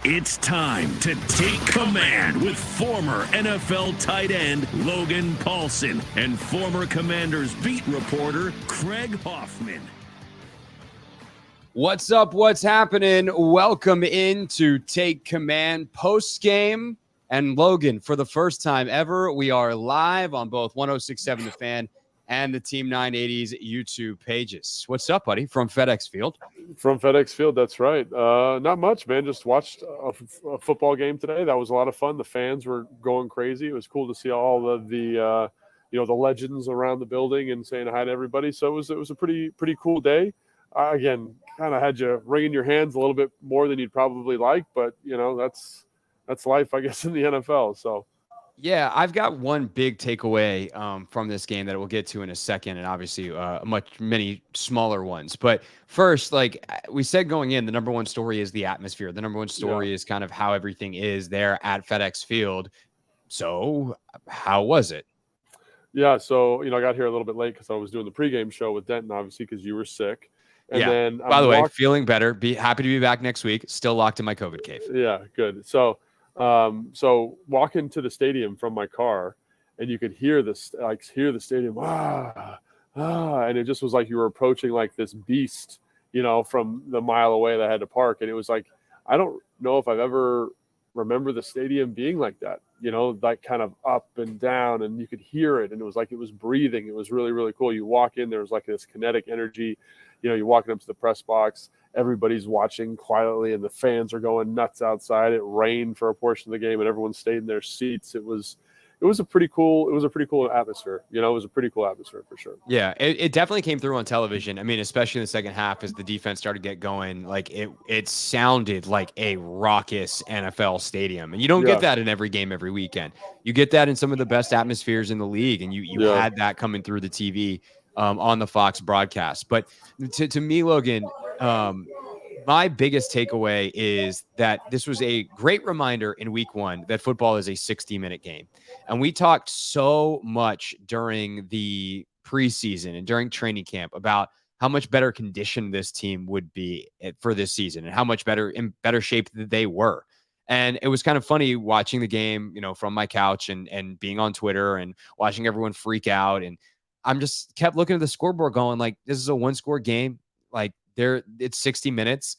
It's time to take command with former NFL tight end Logan Paulsen and former Commanders beat reporter Craig Hoffman. What's up? What's happening? Welcome into Take Command post-game. And Logan, for the first time ever, we are live on both 106.7 The Fan and the Team 980's YouTube pages. What's up, buddy? From FedEx Field. From FedEx Field, that's right. Not much, man. Just watched a football game today. That was a lot of fun. The fans were going crazy. It was cool to see all of the legends around the building and saying hi to everybody. So it was a pretty cool day. Again, kind of had you wringing your hands a little bit more than you'd probably like, but that's life, I guess, in the NFL. So. Yeah, I've got one big takeaway from this game that we'll get to in a second, and obviously many smaller ones. But first, like we said going in, the number one story is the atmosphere. The number one story is kind of how everything is there at FedEx Field. So how was it? Yeah, so, I got here a little bit late because I was doing the pregame show with Denton, obviously, because you were sick. And then by the way, feeling better. Be happy to be back next week. Still locked in my COVID cave. Yeah, good. So walking to the stadium from my car, and you could hear the stadium, and it just was like you were approaching like this beast, from the mile away that I had to park. And it was like, I don't know if I've ever remember the stadium being like that, like kind of up and down, and you could hear it, and it was like it was breathing. It was really, really cool. You walk in, there was like this kinetic energy. You're walking up to the press box, everybody's watching quietly, and the fans are going nuts outside. It rained for a portion of the game, and everyone stayed in their seats. It was a pretty cool atmosphere. It was a pretty cool atmosphere for sure. Yeah, it definitely came through on television. I mean, especially in the second half as the defense started to get going, like it sounded like a raucous NFL stadium. And you don't get that in every game every weekend. You get that in some of the best atmospheres in the league, and you had that coming through the TV on the Fox broadcast. But to me, Logan, my biggest takeaway is that this was a great reminder in week one that football is a 60-minute game. And we talked so much during the preseason and during training camp about how much better conditioned this team would be for this season and how much in better shape they were. And it was kind of funny watching the game, from my couch and being on Twitter and watching everyone freak out. And I'm just kept looking at the scoreboard going like, this is a one-score game. Like it's 60 minutes.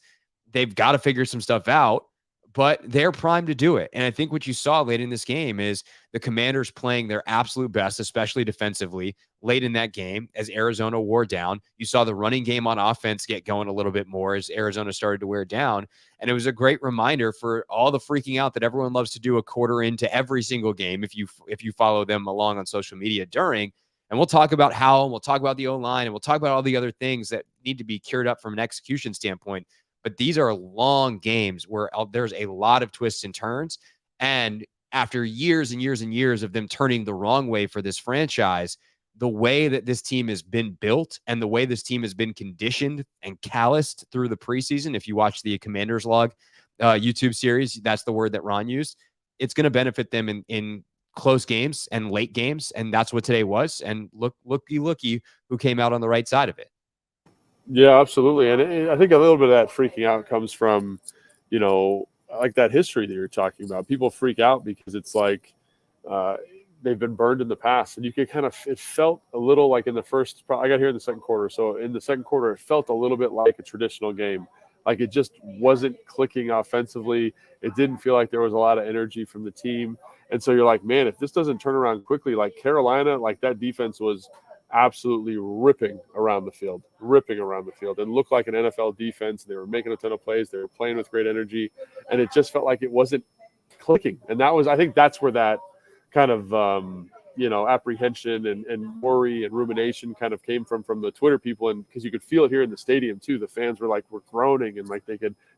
They've got to figure some stuff out, but they're primed to do it. And I think what you saw late in this game is the Commanders playing their absolute best, especially defensively late in that game as Arizona wore down. You saw the running game on offense get going a little bit more as Arizona started to wear down. And it was a great reminder for all the freaking out that everyone loves to do a quarter into every single game. If you follow them along on social media during. And we'll talk about Howell, and we'll talk about the O-line, and we'll talk about all the other things that need to be cured up from an execution standpoint. But these are long games where there's a lot of twists and turns. And after years and years and years of them turning the wrong way for this franchise, the way that this team has been built and the way this team has been conditioned and calloused through the preseason, if you watch the Commanders Log YouTube series, that's the word that Ron used, it's going to benefit them in close games and late games. And that's what today was. And looky who came out on the right side of it. Yeah, absolutely. And I think a little bit of that freaking out comes from, like that history that you're talking about. People freak out because it's like they've been burned in the past. And you could it felt a little like in the first, I got here in the second quarter. So in the second quarter, it felt a little bit like a traditional game. Like it just wasn't clicking offensively. It didn't feel like there was a lot of energy from the team. And so you're like, man, if this doesn't turn around quickly, like Carolina, like that defense was absolutely ripping around the field and looked like an NFL defense. They were making a ton of plays. They were playing with great energy, and it just felt like it wasn't clicking. And I think that's where that kind of, apprehension and worry and rumination kind of came from the Twitter people. And because you could feel it here in the stadium too, the fans were groaning and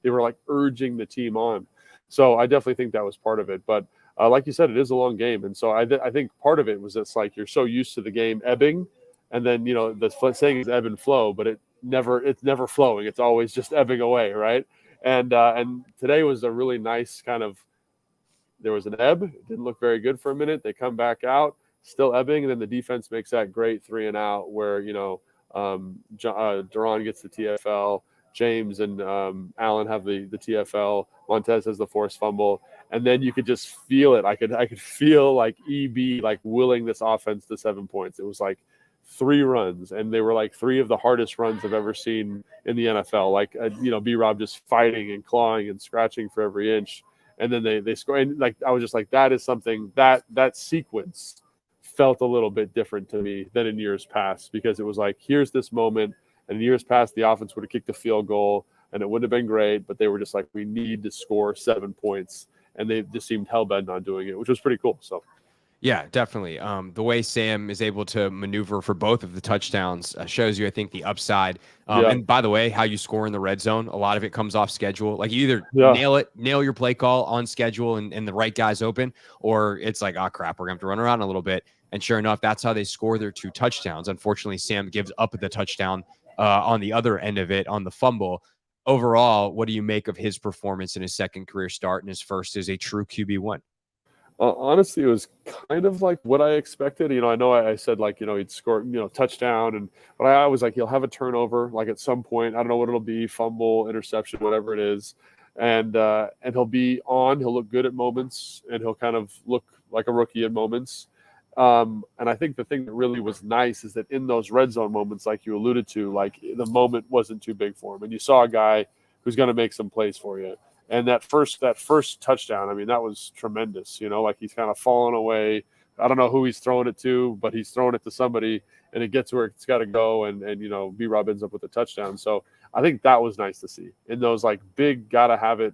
they were like urging the team on. So I definitely think that was part of it. But like you said, it is a long game. And so I think part of it was it's like you're so used to the game ebbing. And then, the saying is ebb and flow, but it's never flowing. It's always just ebbing away, right? And today was a really nice kind of, there was an ebb. It didn't look very good for a minute. They come back out, still ebbing, and then the defense makes that great 3-and-out where, Duran gets the TFL, James and Allen have the TFL. Montez has the forced fumble, and then you could just feel it. I could feel like EB like willing this offense to 7 points. It was like 3 runs, and they were like 3 of the hardest runs I've ever seen in the NFL. Like B-Rob just fighting and clawing and scratching for every inch, and then they score. And like I was just like, that is something that sequence felt a little bit different to me than in years past, because it was like, here's this moment. And in years past, the offense would have kicked a field goal and it wouldn't have been great, but they were just like, we need to score 7 points. And they just seemed hell-bent on doing it, which was pretty cool. So, yeah, definitely. The way Sam is able to maneuver for both of the touchdowns shows you, I think, the upside. And by the way, how you score in the red zone, a lot of it comes off schedule. Like you either nail your play call on schedule and the right guy's open, or it's like, oh, crap, we're going to have to run around a little bit. And sure enough, that's how they score their 2 touchdowns. Unfortunately, Sam gives up the touchdown on the other end of it on the fumble. Overall, what do you make of his performance in his second career start and his first as a true QB1? Honestly, it was kind of like what I expected. I know I said like, he'd score, touchdown, but I was like, he'll have a turnover like at some point. I don't know what it'll be, fumble, interception, whatever it is. And he'll be on, he'll look good at moments, and he'll kind of look like a rookie at moments. And I think the thing that really was nice is that in those red zone moments, like you alluded to, like the moment wasn't too big for him. And you saw a guy who's going to make some plays for you. And that first touchdown, I mean, that was tremendous. Like he's kind of falling away. I don't know who he's throwing it to, but he's throwing it to somebody, and it gets where it's got to go. And B-Rob ends up with a touchdown. So I think that was nice to see in those like big, gotta have it,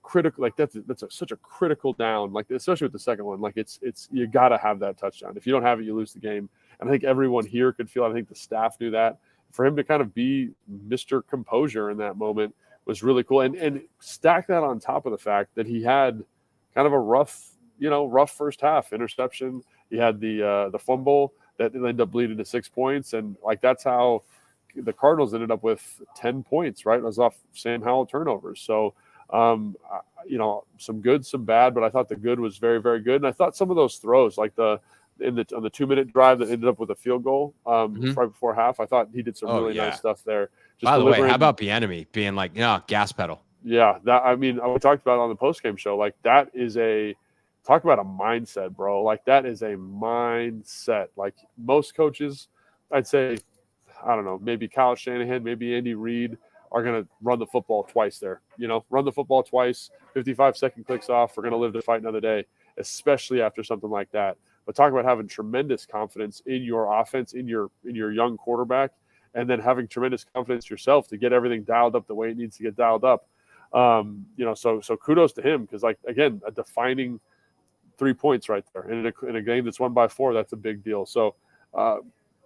critical. Like that's such a critical down. Like especially with the second one, like it's you gotta have that touchdown. If you don't have it, you lose the game. And I think everyone here could feel. I think the staff knew that. For him to kind of be Mr. Composure in that moment was really cool, and stack that on top of the fact that he had kind of a rough first half. Interception. He had the fumble that ended up leading to 6 points, and like that's how the Cardinals ended up with 10 points. Right, it was off Sam Howell turnovers. So, some good, some bad, but I thought the good was very, very good, and I thought some of those throws, like on the 2-minute drive that ended up with a field goal right before half, I thought he did some really nice stuff there. Just by the way, how about Bieniemy being like, gas pedal? Yeah, we talked about it on the postgame show. Like that is talk about a mindset, bro. Like that is a mindset. Like most coaches, I'd say, I don't know, maybe Kyle Shanahan, maybe Andy Reid are going to run the football twice there. Run the football twice, 55-second clicks off. We're going to live to fight another day, especially after something like that. But talk about having tremendous confidence in your offense, in your young quarterback, and then having tremendous confidence yourself to get everything dialed up the way it needs to get dialed up. So kudos to him, because like again, a defining 3 points right there in a game that's won by 4. That's a big deal. So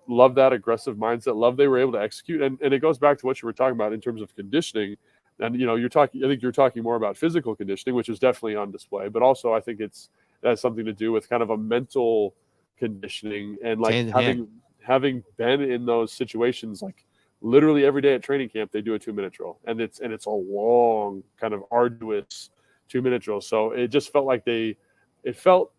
love that aggressive mindset. Love they were able to execute, and it goes back to what you were talking about in terms of conditioning. And I think you're talking more about physical conditioning, which is definitely on display, but also I think that has something to do with kind of a mental conditioning and like having been in those situations. Like literally every day at training camp they do a 2-minute drill, and it's a long, kind of arduous 2-minute drill. So it just felt like it felt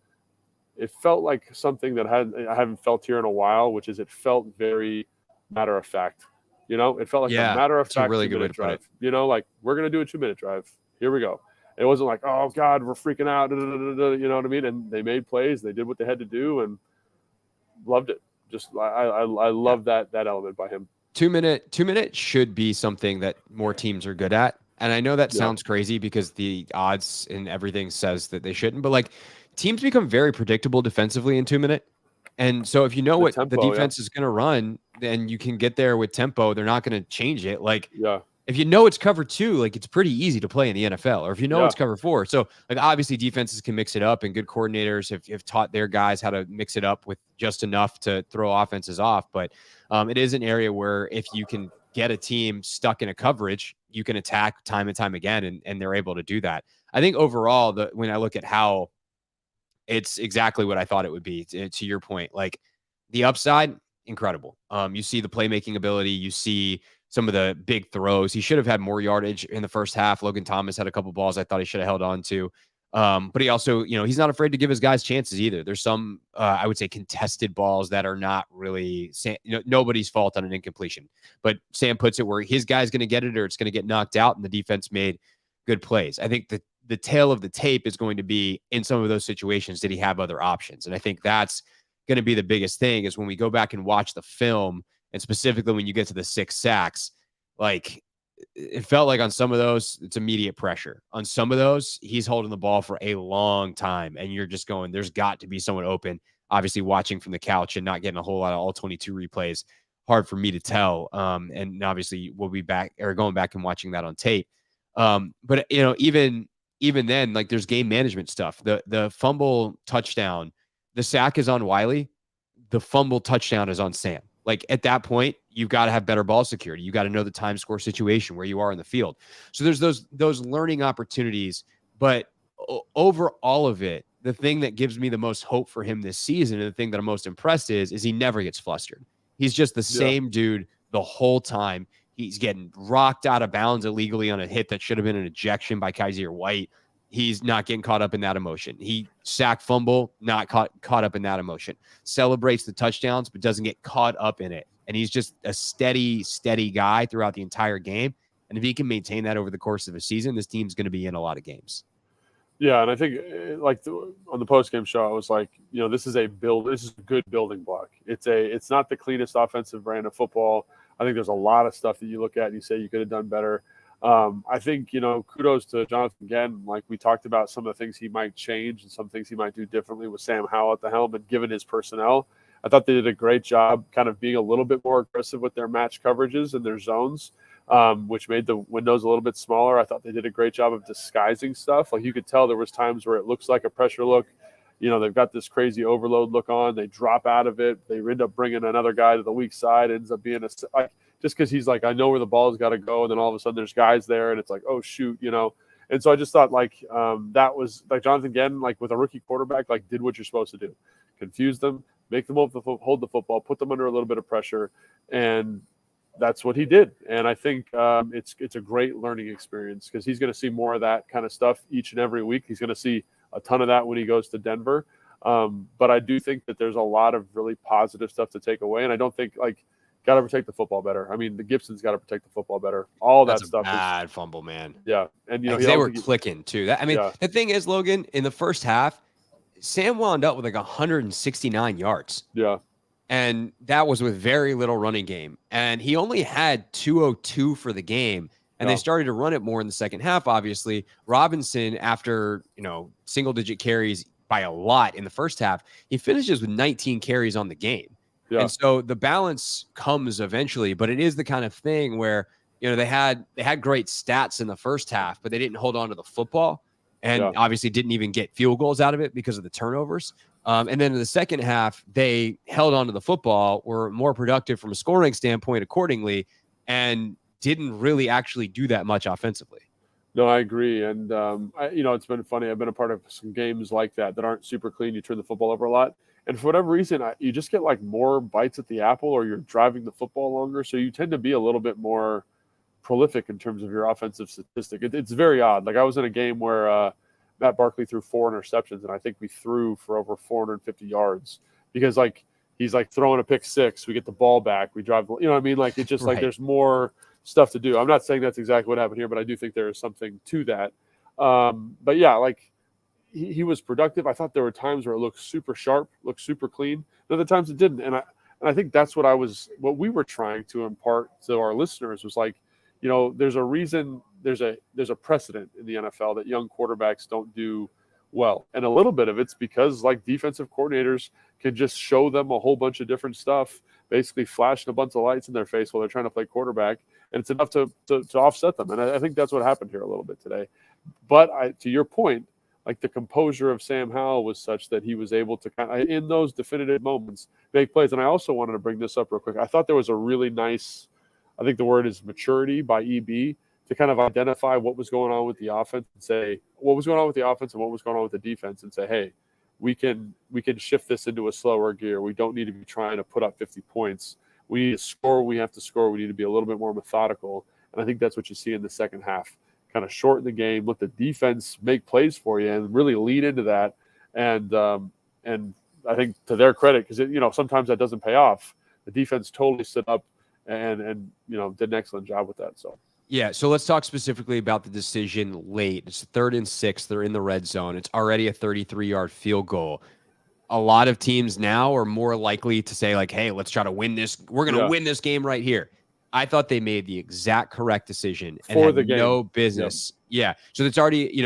like something that I haven't felt here in a while, which is it felt very matter of fact. It felt like a matter of fact. A really good way to drive. put it. Like we're gonna do a 2-minute drive. Here we go. It wasn't like, oh God, we're freaking out. You know what I mean? And they made plays. They did what they had to do, and loved it. Just I love that element by him. 2-minute should be something that more teams are good at. And I know that sounds crazy because the odds and everything says that they shouldn't, but like teams become very predictable defensively in 2-minute. And so if you know what the defense is going to run, then you can get there with tempo. They're not going to change it. Like if you know it's cover 2, like it's pretty easy to play in the NFL, or if you know it's cover 4. So like obviously defenses can mix it up, and good coordinators have taught their guys how to mix it up with just enough to throw offenses off. But it is an area where if you can get a team stuck in a coverage, you can attack time and time again, and they're able to do that. I think overall, when I look at how it's exactly what I thought it would be, to your point, like the upside, incredible. You see the playmaking ability, you see some of the big throws. He should have had more yardage in the first half. Logan Thomas had a couple balls I thought he should have held on to. But he also, he's not afraid to give his guys chances either. There's some, I would say, contested balls that are not really, nobody's fault on an incompletion. But Sam puts it where his guy's going to get it or it's going to get knocked out, and the defense made good plays. I think the tail of the tape is going to be in some of those situations, did he have other options? And I think that's going to be the biggest thing is when we go back and watch the film, and specifically when you get to the 6 sacks, like, it felt like on some of those, it's immediate pressure. On some of those, he's holding the ball for a long time, and you're just going, there's got to be someone open. Obviously, watching from the couch and not getting a whole lot of all 22 replays, hard for me to tell. And obviously, we'll be back or going back and watching that on tape. But even then, like, there's game management stuff. The fumble touchdown, the sack is on Wiley. The fumble touchdown is on Sam. Like, at that point, you've got to have better ball security. You got to know the time score situation where you are in the field. So there's those learning opportunities. But over all of it, the thing that gives me the most hope for him this season, and the thing that I'm most impressed is he never gets flustered. He's just the same dude the whole time. He's getting rocked out of bounds illegally on a hit that should have been an ejection by Kaiser White. He's not getting caught up in that emotion. He sack fumble, not caught up in that emotion. Celebrates the touchdowns, but doesn't get caught up in it. And he's just a steady guy throughout the entire game. And if he can maintain that over the course of a season, this team's going to be in a lot of games. Yeah, and I think on the post-game show, I was like, this is a good building block. It's not the cleanest offensive brand of football. I think there's a lot of stuff that you look at and you say you could have done better. I think, kudos to Jonathan again. Like we talked about some of the things he might change and some things he might do differently with Sam Howell at the helm, and given his personnel, I thought they did a great job kind of being a little bit more aggressive with their match coverages and their zones, which made the windows a little bit smaller. I thought they did a great job of disguising stuff. Like you could tell there was times where it looks like a pressure look. They've got this crazy overload look on. They drop out of it. They end up bringing another guy to the weak side. It ends up being just because he's like, I know where the ball's got to go. And then all of a sudden there's guys there and it's like, oh, shoot, And so I just thought that was like Jonathan again, like with a rookie quarterback, like did what you're supposed to do. Confuse them, make them hold the football, put them under a little bit of pressure. And that's what he did. And I think it's a great learning experience because he's going to see more of that kind of stuff each and every week. He's going to see a ton of that when he goes to Denver. But I do think that there's a lot of really positive stuff to take away. And I don't think got to protect the football better. I mean, the Gibson's got to protect the football better. All that stuff. Bad fumble, man. Yeah. And, they were clicking too. The thing is, Logan, in the first half, Sam wound up with 169 yards. Yeah. And that was with very little running game. And he only had 202 for the game. And they started to run it more in the second half, obviously. Robinson, after, single-digit carries by a lot in the first half, he finishes with 19 carries on the game. Yeah. And so the balance comes eventually, but it is the kind of thing where, they had great stats in the first half, but they didn't hold on to the football and obviously didn't even get field goals out of it because of the turnovers. And then in the second half, they held on to the football, were more productive from a scoring standpoint accordingly, and didn't really actually do that much offensively. No, I agree. And, it's been funny. I've been a part of some games like that aren't super clean. You turn the football over a lot. And for whatever reason, you just get more bites at the apple, or you're driving the football longer. So you tend to be a little bit more prolific in terms of your offensive statistic. It's very odd. I was in a game where Matt Barkley threw 4 interceptions, and I think we threw for over 450 yards because he's throwing a pick six. We get the ball back. We drive, it's just right. There's more stuff to do. I'm not saying that's exactly what happened here, but I do think there is something to that. But yeah, he was productive. I thought there were times where it looked super sharp, looked super clean. And other times it didn't. And I think that's what we were trying to impart to our listeners was there's a reason, there's a precedent in the NFL that young quarterbacks don't do well. And a little bit of it's because defensive coordinators can just show them a whole bunch of different stuff, basically flashing a bunch of lights in their face while they're trying to play quarterback. And it's enough to offset them. And I think that's what happened here a little bit today. But to your point, the composure of Sam Howell was such that he was able to kind of, in those definitive moments, make plays. And I also wanted to bring this up real quick. I thought there was a really nice, I think the word is maturity by EB, to kind of identify what was going on with the offense and say what was going on with the offense and what was going on with the defense and say, hey, we can shift this into a slower gear. We don't need to be trying to put up 50 points. We need to score. We have to score. We need to be a little bit more methodical. And I think that's what you see in the second half. kind of shorten the game, let the defense make plays for you, and really lean into that. And I think to their credit, because sometimes that doesn't pay off. The defense totally stood up and did an excellent job with that. So. Yeah, so let's talk specifically about the decision late. It's 3rd and 6. They're in the red zone. It's already a 33-yard field goal. A lot of teams now are more likely to say, like, hey, let's try to win this. We're going to win this game right here. I thought they made the exact correct decision and had no business. Yep. Yeah, so it's already,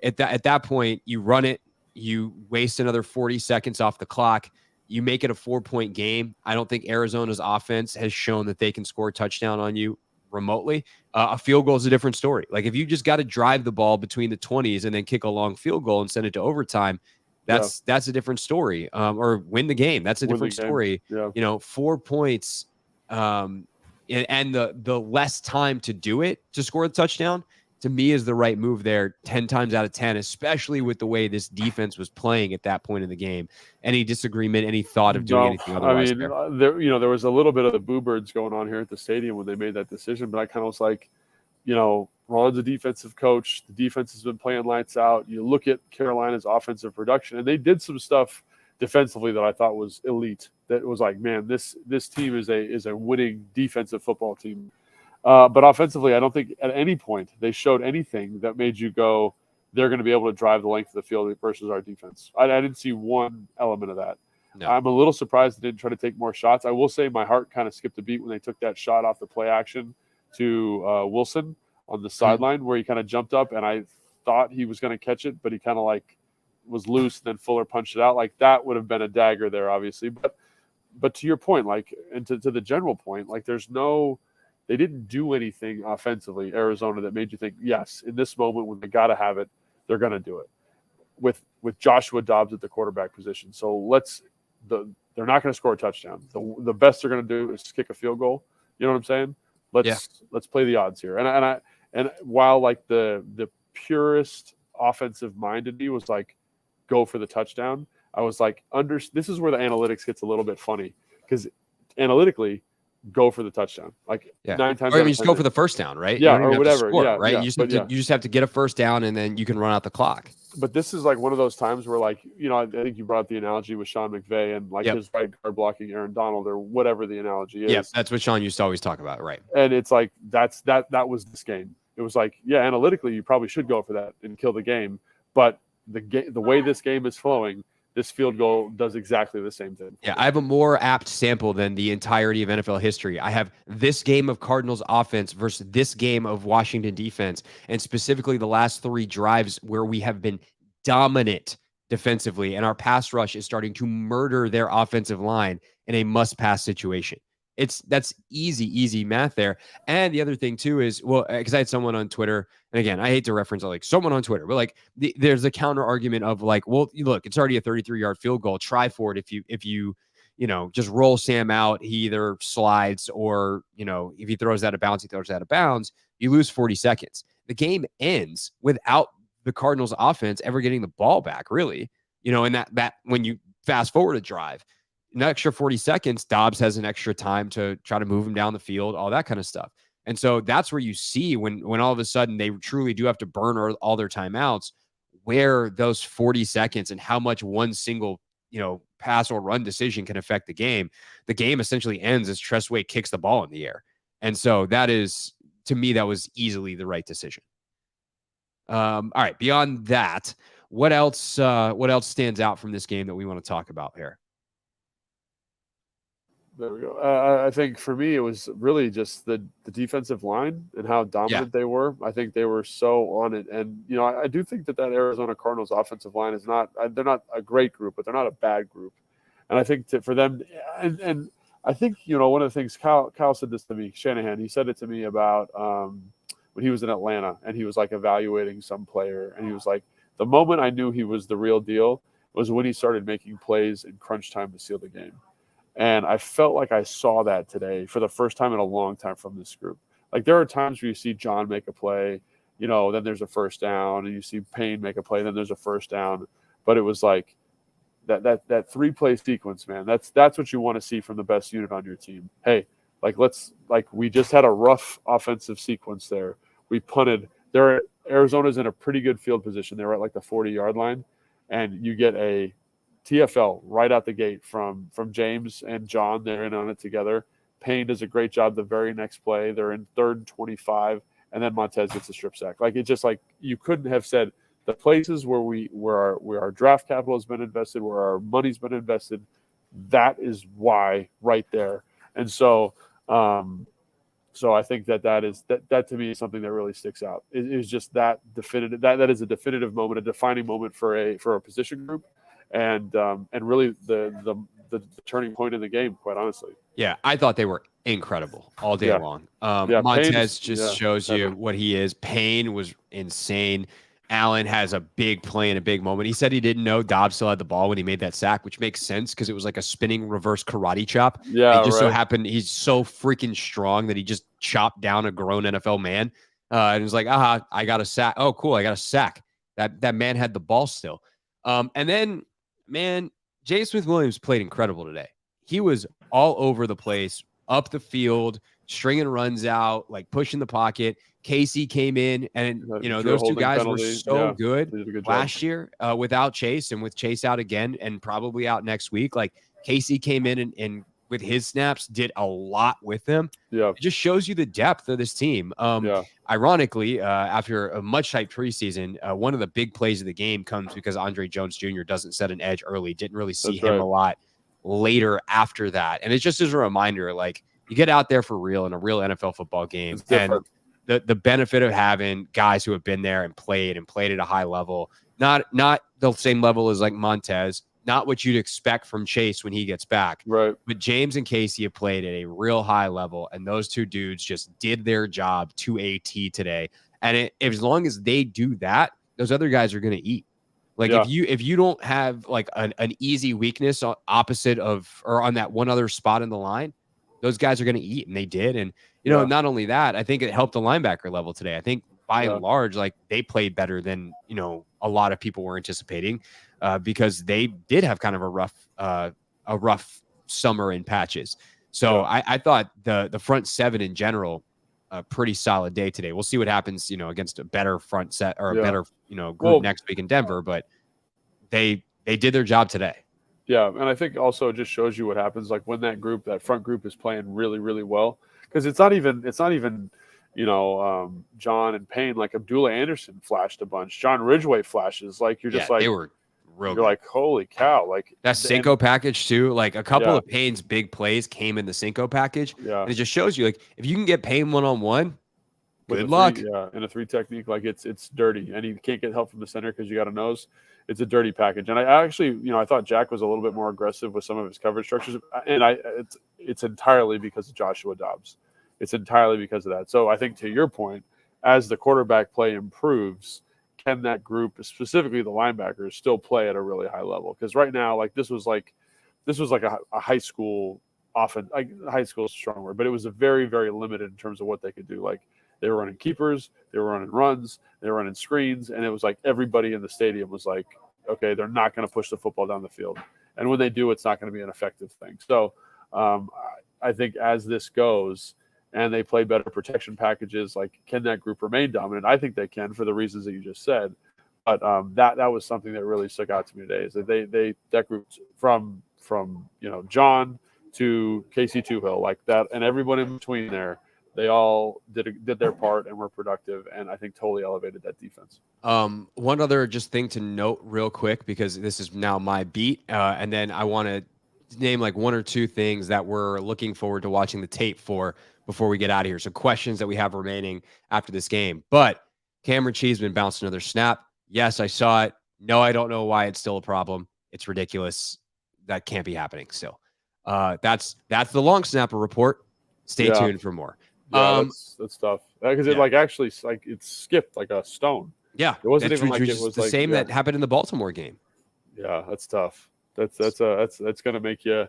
at that point, you run it, you waste another 40 seconds off the clock, you make it a 4-point game. I don't think Arizona's offense has shown that they can score a touchdown on you remotely. A field goal is a different story. Like if you just got to drive the ball between the 20s and then kick a long field goal and send it to overtime, that's a different story. Or win the game. That's a different story. Yeah. 4 points and the less time to do it, to score the touchdown, to me is the right move there 10 times out of 10, especially with the way this defense was playing at that point in the game. Any disagreement, any thought of doing anything otherwise? There was a little bit of the boo birds going on here at the stadium when they made that decision, but I kind of was like, Ron's a defensive coach. The defense has been playing lights out. You look at Carolina's offensive production, and they did some stuff defensively that I thought was elite. That was like, man, this team is a winning defensive football team. But offensively, I don't think at any point they showed anything that made you go, they're going to be able to drive the length of the field versus our defense. I didn't see one element of that. No. I'm a little surprised they didn't try to take more shots. I will say my heart kind of skipped a beat when they took that shot off the play action to Wilson on the sideline where he kind of jumped up, and I thought he was going to catch it, but he kind of like was loose, and then Fuller punched it out. Like that would have been a dagger there, obviously. But to your point, like, and to the general point, like they didn't do anything offensively, Arizona, that made you think, yes, in this moment when they got to have it, they're going to do it with Joshua Dobbs at the quarterback position. So they're not going to score a touchdown. The best they're going to do is kick a field goal. You know what I'm saying? Let's play the odds here. And while like the purest offensive mind in me was like, go for the touchdown, I was like, this is where the analytics gets a little bit funny, because analytically, go for the touchdown. Like 9 times. Or just go for the first down, right? Yeah, or whatever. Score, yeah, right. Yeah, you just have to get a first down, and then you can run out the clock. But this is like one of those times where, like, I think you brought up the analogy with Sean McVay and like his right guard blocking Aaron Donald, or whatever the analogy is. Yeah, that's what Sean used to always talk about, right? And it's like that was this game. It was like, analytically, you probably should go for that and kill the game. But the way this game is flowing, this field goal does exactly the same thing. Yeah, I have a more apt sample than the entirety of NFL history. I have this game of Cardinals offense versus this game of Washington defense, and specifically the last 3 drives where we have been dominant defensively, and our pass rush is starting to murder their offensive line in a must-pass situation. That's easy math there. And the other thing too is, well, because I had someone on Twitter, and again, I hate to reference like someone on Twitter, but like there's a counter argument of like, well, look, it's already a 33-yard field goal. Try for it if you just roll Sam out. He either slides or if he throws out of bounds, he throws out of bounds. You lose 40 seconds. The game ends without the Cardinals offense ever getting the ball back, really. And that when you fast forward a drive, an extra 40 seconds, Dobbs has an extra time to try to move him down the field, all that kind of stuff. And so that's where you see when all of a sudden they truly do have to burn all their timeouts, where those 40 seconds and how much one single, pass or run decision can affect the game. The game essentially ends as Tressway kicks the ball in the air. And so that is, to me, that was easily the right decision. All right. Beyond that, what else stands out from this game that we want to talk about here? There we go. I think for me, it was really just the defensive line and how dominant they were. I think they were so on it. And, I do think that Arizona Cardinals offensive line is they're not a great group, but they're not a bad group. And I think for them, and I think, one of the things Kyle said this to me, Shanahan, he said it to me about when he was in Atlanta and he was like evaluating some player. And he was like, the moment I knew he was the real deal was when he started making plays in crunch time to seal the game. And I felt like I saw that today for the first time in a long time from this group. Like there are times where you see John make a play, then there's a first down, and you see Payne make a play, then there's a first down. But it was like that 3-play sequence, man. That's what you want to see from the best unit on your team. Hey, we just had a rough offensive sequence there. We punted. They're Arizona's in a pretty good field position. They're at like the 40-yard line, and you get a TFL right out the gate from James and John. They're in on it together. Payne does a great job the very next play. They're in 3rd and 25, and then Montez gets a strip sack. Like, it's just like you couldn't have said the places where our draft capital has been invested, where our money's been invested. That is why right there. And so I think that is to me is something that really sticks out. It is just that definitive. That is a definitive moment, a defining moment for a position group, and really the turning point in the game. Quite honestly. Yeah, I thought they were incredible all day long. Montez just shows you what he is. Payne was insane. Allen has a big play and a big moment. He said he didn't know Dobbs still had the ball when he made that sack, which makes sense because it was like a spinning reverse karate chop. Yeah, it just so happened he's so freaking strong that he just chopped down a grown NFL man. And it was like, I got a sack. Oh, cool, I got a sack. That man had the ball still. And then, man, Jay Smith-Williams played incredible today. He was all over the place, up the field, stringing runs out, like pushing the pocket. Casey came in, and those two guys were so good last year without Chase, and with Chase out again and probably out next week. Like, Casey came in and with his snaps did a lot with them. Yeah, it just shows you the depth of this team. Ironically, after a much hyped preseason, one of the big plays of the game comes because Andre Jones Jr. doesn't set an edge early. Didn't really see him a lot later after that, and it just is a reminder, like, you get out there for real in a real NFL football game, and the benefit of having guys who have been there and played at a high level, not the same level as like Montez, not what you'd expect from Chase when he gets back. Right. But James and Casey have played at a real high level, and those two dudes just did their job to a T today. And as long as they do that, those other guys are going to eat. Like, if you don't have like an easy weakness opposite of or on that one other spot in the line, those guys are going to eat, and they did. And not only that, I think it helped the linebacker level today. I think by and large, like, they played better than a lot of people were anticipating, because they did have kind of a rough summer in patches. So I thought the front seven in general, a pretty solid day today. We'll see what happens, against a better front set or a better group next week in Denver. But they did their job today. Yeah, and I think also it just shows you what happens like when that front group is playing really, really well, because it's not even John and Payne. Like, Abdullah Anderson flashed a bunch. John Ridgeway flashes. Like, you're just like, they were real. You're like, holy cow! Like that Cinco package too. Like, a couple of Payne's big plays came in the Cinco package. Yeah, and it just shows you, like, if you can get Payne one-on-one, good luck. In a 3 technique, like, it's dirty, and you can't get help from the center because you got a nose. It's a dirty package. And I actually, I thought Jack was a little bit more aggressive with some of his coverage structures. And it's entirely because of Joshua Dobbs. It's entirely because of that. So I think, to your point, as the quarterback play improves, can that group, specifically the linebackers, still play at a really high level? Because right now, like, this was like a high school offense. Like, high school is a strong word, but it was a very, very limited in terms of what they could do. Like, they were running keepers, they were running runs, they were running screens, and it was like everybody in the stadium was like, okay, they're not going to push the football down the field. And when they do, it's not going to be an effective thing. So I think as this goes and they play better protection packages, like, can that group remain dominant? I think they can, for the reasons that you just said. But that was something that really stuck out to me today, is that that group from John to Casey Tuhill, like that, and everyone in between there, they all did their part and were productive, and I think totally elevated that defense. One other just thing to note real quick, because this is now my beat, and then I want to name like one or two things that we're looking forward to watching the tape for before we get out of here. So questions that we have remaining after this game. But Cameron Cheeseman bounced another snap. Yes, I saw it. No, I don't know why it's still a problem. It's ridiculous. That can't be happening still. That's the long snapper report. Stay tuned for more. Yeah, that's tough, because it actually, like, it skipped like a stone. Yeah, it wasn't even like it was the same that happened in the Baltimore game. Yeah, that's tough. That's gonna make you,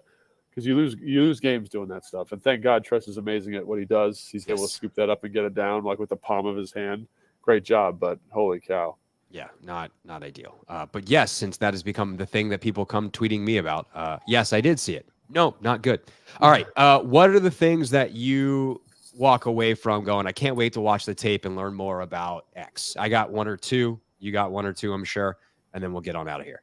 because you lose games doing that stuff. And thank God Tress is amazing at what he does. He's able to scoop that up and get it down like with the palm of his hand. Great job, but holy cow. Yeah, not ideal. But yes, since that has become the thing that people come tweeting me about. Yes, I did see it. No, not good. All right. What are the things that you walk away from going, I can't wait to watch the tape and learn more about X? I got one or two. You got one or two, I'm sure. And then we'll get on out of here.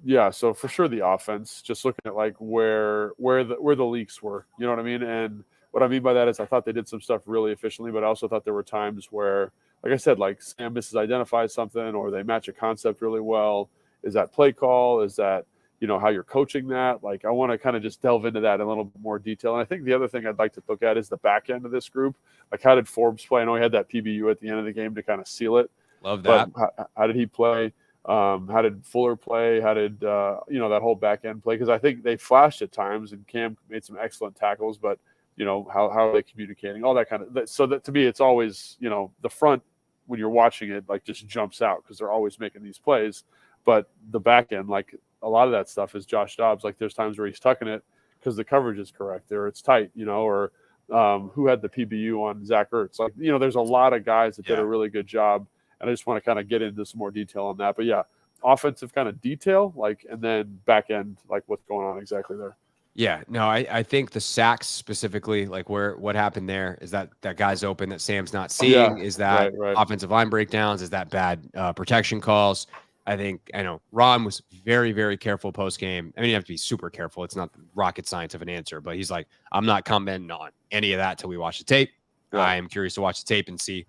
Yeah, so for sure the offense, just looking at like where the leaks were, you know what I mean? And what I mean by that is I thought they did some stuff really efficiently, but I also thought there were times where, like I said, like Sam misidentifies something or they match a concept really well. Is that play call? Is that, how you're coaching that? Like, I want to kind of just delve into that in a little bit more detail. And I think the other thing I'd like to look at is the back end of this group. Like, how did Forbes play? I know he had that PBU at the end of the game to kind of seal it. Love that. But how did he play? How did Fuller play? How did, that whole back end play? Because I think they flashed at times and Cam made some excellent tackles, but, how are they communicating? All that kind of – so that to me it's always, the front when you're watching it, like just jumps out because they're always making these plays. But the back end, like a lot of that stuff is Josh Dobbs. Like there's times where he's tucking it because the coverage is correct or it's tight, or who had the PBU on Zach Ertz. Like, there's a lot of guys that did a really good job. And I just want to kind of get into some more detail on that. But yeah, offensive kind of detail, and then back end, like what's going on exactly there. Yeah, no, I think the sacks specifically, like what happened there is that guy's open that Sam's not seeing. Is that offensive line breakdowns? Is that bad protection calls? I know Ron was very, very careful post game. I mean, you have to be super careful. It's not rocket science of an answer, but he's like, I'm not commenting on any of that till we watch the tape. Yeah. I am curious to watch the tape and see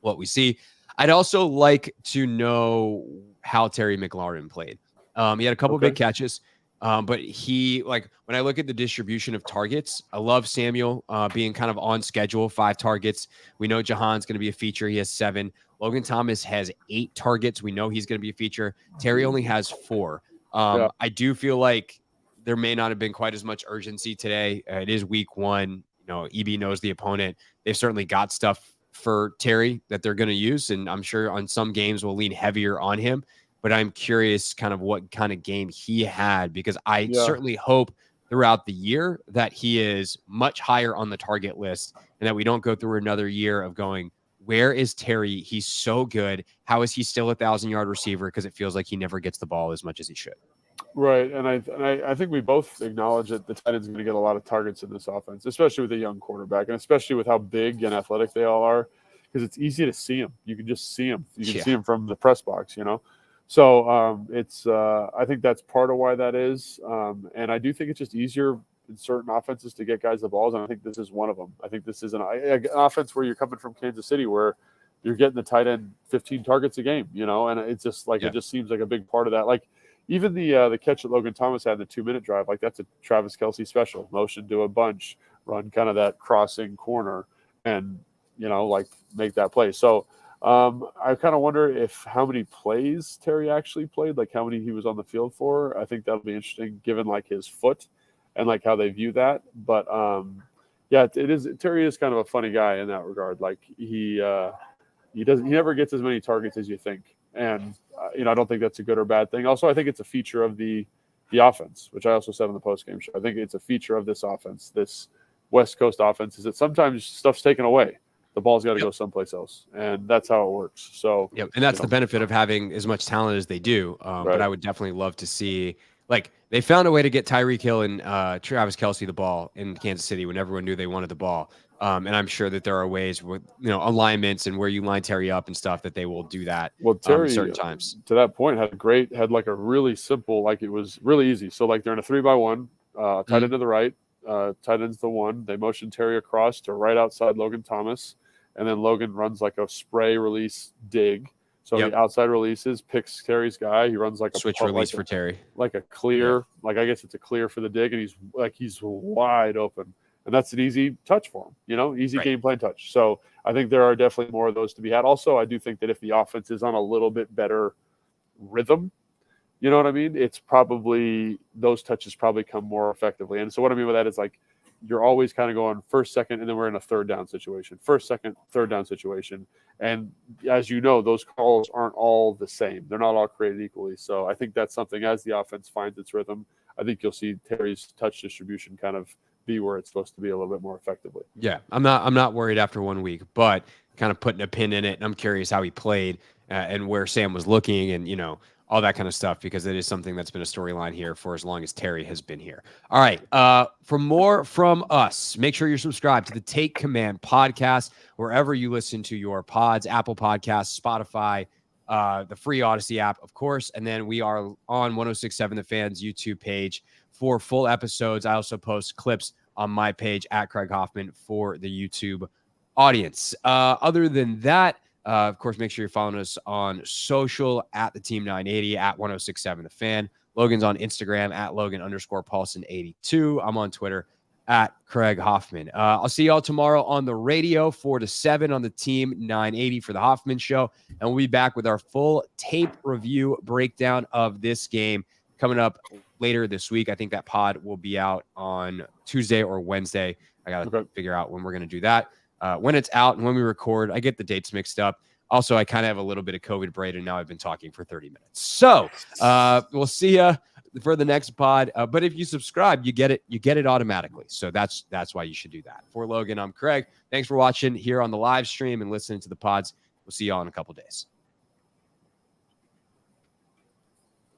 what we see. I'd also like to know how Terry McLaurin played. He had a couple of big catches, but when I look at the distribution of targets, I love Samuel being kind of on schedule, 5 targets. We know Jahan's going to be a feature. He has 7. Logan Thomas has 8 targets. We know he's going to be a feature. Terry only has 4. I do feel like there may not have been quite as much urgency today. It is week 1. EB knows the opponent. They've certainly got stuff for Terry that they're going to use. And I'm sure on some games we'll lean heavier on him, but I'm curious kind of what kind of game he had, because I certainly hope throughout the year that he is much higher on the target list and that we don't go through another year of going, where is Terry? He's so good. How is he still a 1,000-yard receiver? Because it feels like he never gets the ball as much as he should. Right, and I think we both acknowledge that the tight end's going to get a lot of targets in this offense, especially with a young quarterback, and especially with how big and athletic they all are, because it's easy to see them. You can just see them. You can see them from the press box, So I think that's part of why that is, and I do think it's just easier in certain offenses to get guys the balls, and I think this is one of them. I think this is an offense where you're coming from Kansas City where you're getting the tight end 15 targets a game, and it's just like it just seems like a big part of that. Like even the catch that Logan Thomas had in the 2-minute drive, like that's a Travis Kelce special. Motion to a bunch, run kind of that crossing corner, and make that play. So I kind of wonder how many plays Terry actually played, like how many he was on the field for. I think that'll be interesting given like his foot and like how they view that. But Terry is kind of a funny guy in that regard. Like he never gets as many targets as you think. And I don't think that's a good or bad thing. Also, I think it's a feature of the offense, which I also said on the postgame show. I think it's a feature of this offense, this West Coast offense, is that sometimes stuff's taken away. The ball's got to go someplace else, and that's how it works. So, and that's the benefit of having as much talent as they do. But I would definitely love to see, like, they found a way to get Tyreek Hill and Travis Kelce the ball in Kansas City when everyone knew they wanted the ball. And I'm sure that there are ways with alignments and where you line Terry up and stuff that they will do that. Well, Terry certain times to that point had like a really simple, like it was really easy. So like they're in a 3-by-1, tight end to the right, tight end's the 1. They motion Terry across to right outside Logan Thomas, and then Logan runs like a spray release dig. So he outside releases, picks Terry's guy. He runs like a switch release for Terry, like a clear, like I guess it's a clear for the dig, and he's wide open. And that's an easy touch for him, easy game plan touch. So I think there are definitely more of those to be had. Also, I do think that if the offense is on a little bit better rhythm, you know what I mean? It's probably those touches probably come more effectively. And so what I mean by that is like you're always kind of going first, second, and then we're in a third down situation. First, second, third down situation. And as you know, those calls aren't all the same. They're not all created equally. So I think that's something as the offense finds its rhythm, I think you'll see Terry's touch distribution kind of be where it's supposed to be a little bit more effectively. Yeah, I'm not worried after 1 week, but kind of putting a pin in it. And I'm curious how he played and where Sam was looking. And, all that kind of stuff, because it is something that's been a storyline here for as long as Terry has been here. All right. For more from us, make sure you're subscribed to the Take Command podcast, wherever you listen to your pods, Apple Podcasts, Spotify, the free Odyssey app, of course. And then we are on 1067 The Fans YouTube page for full episodes. I also post clips on my page at Craig Hoffman for the YouTube audience. Other than that, of course, make sure you're following us on social at the Team 980 at 1067 The Fan. Logan's on Instagram at Logan_Paulsen82. I'm on Twitter at Craig Hoffman. I'll see y'all tomorrow on the radio, 4 to 7 on the Team 980 for the Hoffman Show. And we'll be back with our full tape review breakdown of this game coming up later this week. I think that pod will be out on Tuesday or Wednesday. I got to figure out when we're going to do that. When it's out and when we record, I get the dates mixed up. Also, I kind of have a little bit of COVID brain, and now I've been talking for 30 minutes. So we'll see you for the next pod. But if you subscribe, you get it automatically. So that's why you should do that. For Logan, I'm Craig. Thanks for watching here on the live stream and listening to the pods. We'll see you all in a couple days.